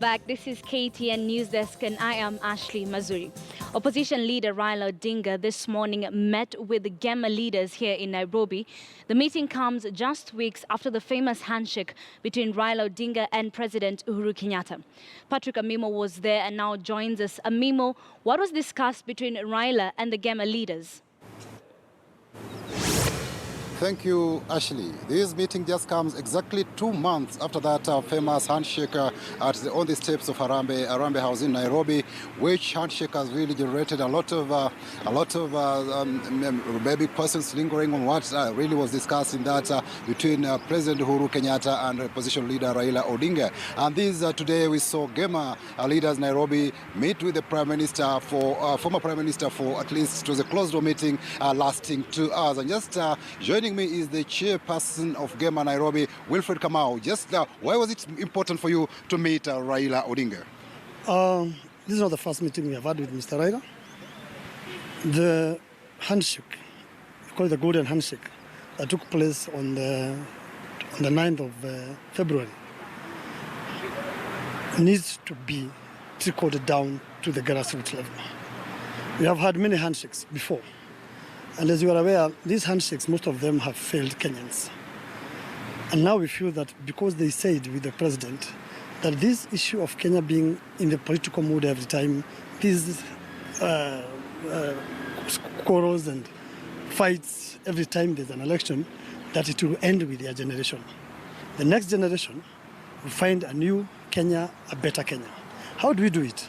Back. This is KTN News Desk and I am Ashley Mazuri. Opposition leader Raila Odinga this morning met with the Gema leaders here in Nairobi. The meeting comes just weeks after the famous handshake between Raila Odinga and President Uhuru Kenyatta. Patrick Amimo was there and now joins us. Amimo, what was discussed between Raila and the Gema leaders? Thank you, Ashley. This meeting just comes exactly 2 months after that famous handshake on the steps of Harambee House in Nairobi, which handshake has really generated a lot of maybe persons lingering on what really was discussed in that between President Uhuru Kenyatta and opposition leader Raila Odinga. And this today we saw Gema leaders Nairobi meet with the Prime Minister former Prime Minister for at least it was a closed-door meeting lasting 2 hours. And just joining me is the chairperson of Gema Nairobi, Wilfred Kamau. Just why was it important for you to meet Raila Odinga? This is not the first meeting we have had with Mr. Raila. The handshake, we call it the golden handshake, that took place on the 9th of February, needs to be trickled down to the grassroots level. We have had many handshakes before. And as you are aware, these handshakes, most of them have failed Kenyans. And now we feel that because they said with the president that this issue of Kenya being in the political mood every time, these quarrels and fights every time there's an election, that it will end with their generation. The next generation will find a new Kenya, a better Kenya. How do we do it?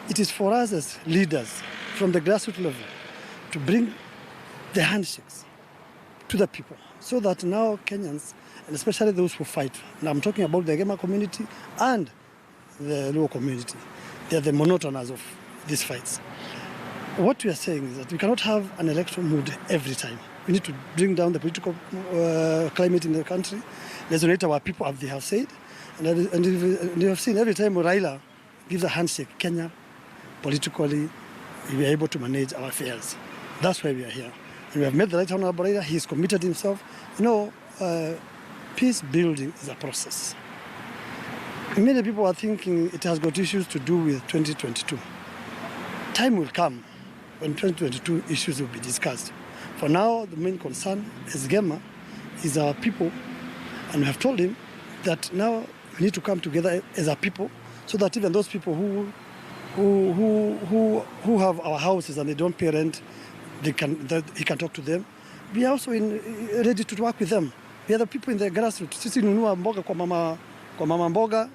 It is for us as leaders from the grassroots level to bring the handshakes to the people so that now Kenyans, and especially those who fight, and I'm talking about the Gema community and the Luo community, they are the monotoners of these fights. What we are saying is that we cannot have an election mood every time. We need to bring down the political climate in the country, resonate our people as they have said, and you have seen every time Raila gives a handshake, Kenya, politically, we are able to manage our affairs. That's why we are here. And we have met the right honorable Raila. He's committed himself. You know, peace building is a process. Many people are thinking it has got issues to do with 2022. Time will come when 2022 issues will be discussed. For now, the main concern as Gema is our people, and we have told him that now we need to come together as a people so that even those people who have our houses and they don't pay rent, he can talk to them. We are also ready to work with them. We are the people in the grassroots. Sisi nunua mboga kwa mama mboga,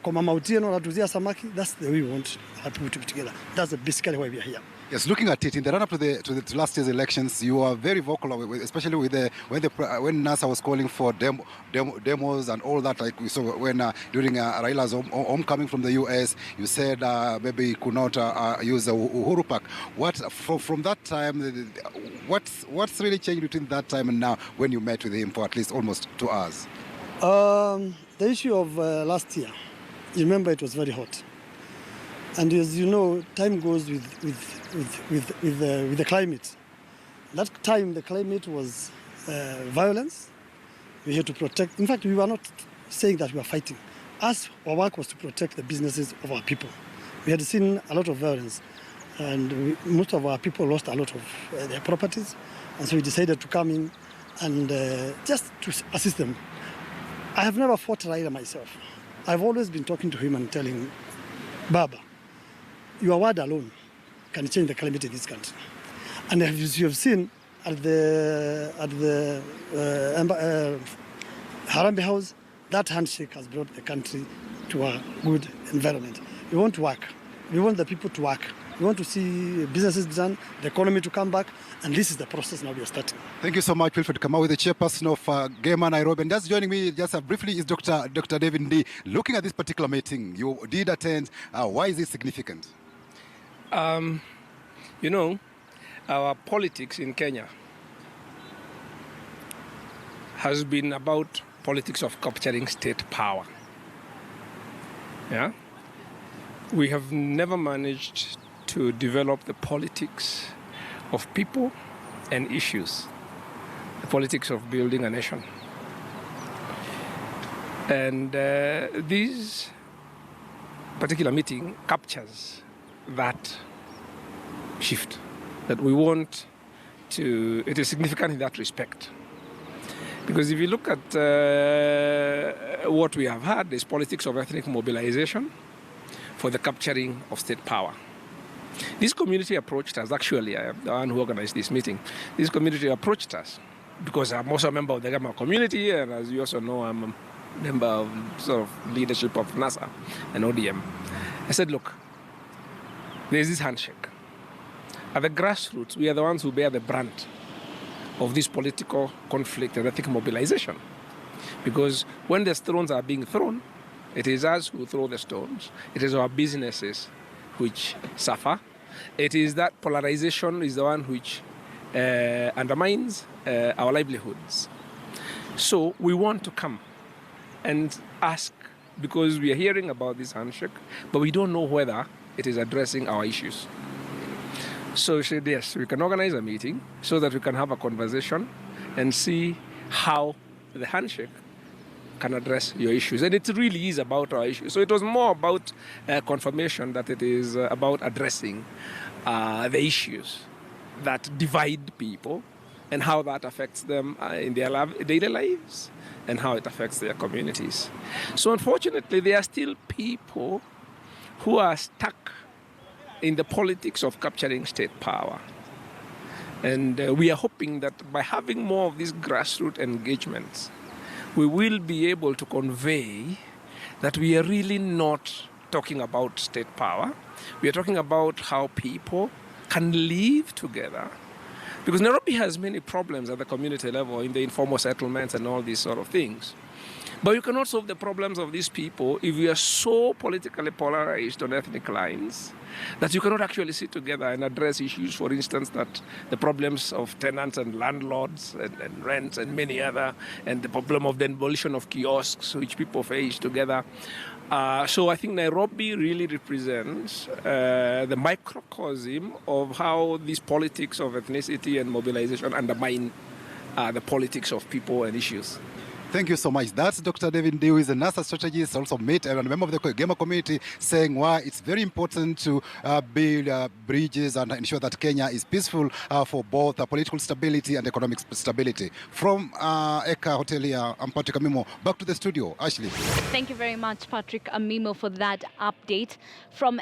kwa mama Utieno natuzia samaki. That's the way we want our people to be together. That's basically why we are here. Yes, looking at it in the run-up to last year's elections, you are very vocal, especially with when NASA was calling for demos and all that. Like we saw when during Raila's homecoming from the US, you said maybe you could not use the Uhuru Park. What from that time? What's really changed between that time and now when you met with him for at least almost 2 hours? The issue of last year, you remember it was very hot. And as you know, time goes with the climate. That time, the climate was violence. We had to protect. In fact, we were not saying that we were fighting. Our work was to protect the businesses of our people. We had seen a lot of violence, and most of our people lost a lot of their properties. And so we decided to come in and just to assist them. I have never fought Raila myself. I've always been talking to him and telling him, Baba, your word alone can change the climate in this country. And as you have seen at the Harambee House, that handshake has brought the country to a good environment. We want to work. We want the people to work. We want to see businesses done, the economy to come back, and this is the process now we are starting. Thank you so much, Wilfred Kamau, the chairperson of Gema Nairobi. And just joining me just briefly is Dr. David Ndi. Looking at this particular meeting, you did attend. Why is it significant? You know, our politics in Kenya has been about politics of capturing state power. Yeah? We have never managed to develop the politics of people and issues, the politics of building a nation. And these particular meeting captures that shift, that we want to, it is significant in that respect. Because if you look at what we have had, is politics of ethnic mobilization for the capturing of state power. This community approached us, actually, I am the one who organized this meeting. This community approached us because I'm also a member of the Gema community, and as you also know, I'm a member of sort of leadership of NASA and ODM. I said, look, there's this handshake. At the grassroots, we are the ones who bear the brunt of this political conflict and ethnic mobilization. Because when the stones are being thrown, it is us who throw the stones. It is our businesses which suffer. It is that polarization is the one which undermines our livelihoods. So we want to come and ask, because we are hearing about this handshake, but we don't know whether it is addressing our issues. So she said, yes, we can organize a meeting so that we can have a conversation and see how the handshake can address your issues. And it really is about our issues. So it was more about confirmation that it is about addressing the issues that divide people and how that affects them in their daily lives and how it affects their communities. So unfortunately, there are still people who are stuck in the politics of capturing state power. And we are hoping that by having more of these grassroots engagements, we will be able to convey that we are really not talking about state power. We are talking about how people can live together. Because Nairobi has many problems at the community level, in the informal settlements and all these sort of things. But you cannot solve the problems of these people if we are so politically polarized on ethnic lines that you cannot actually sit together and address issues, for instance, that the problems of tenants and landlords and rents and many other, and the problem of the abolition of kiosks, which people face together. So I think Nairobi really represents the microcosm of how these politics of ethnicity and mobilization undermine the politics of people and issues. Thank you so much. That's Dr. David Ndi, who is a NASA strategist, also mate and a member of the Gema community, saying why it's very important to build bridges and ensure that Kenya is peaceful for both political stability and economic stability. From Eka Hotel here, I'm Patrick Amimo. Back to the studio. Ashley. Thank you very much, Patrick Amimo, for that update. From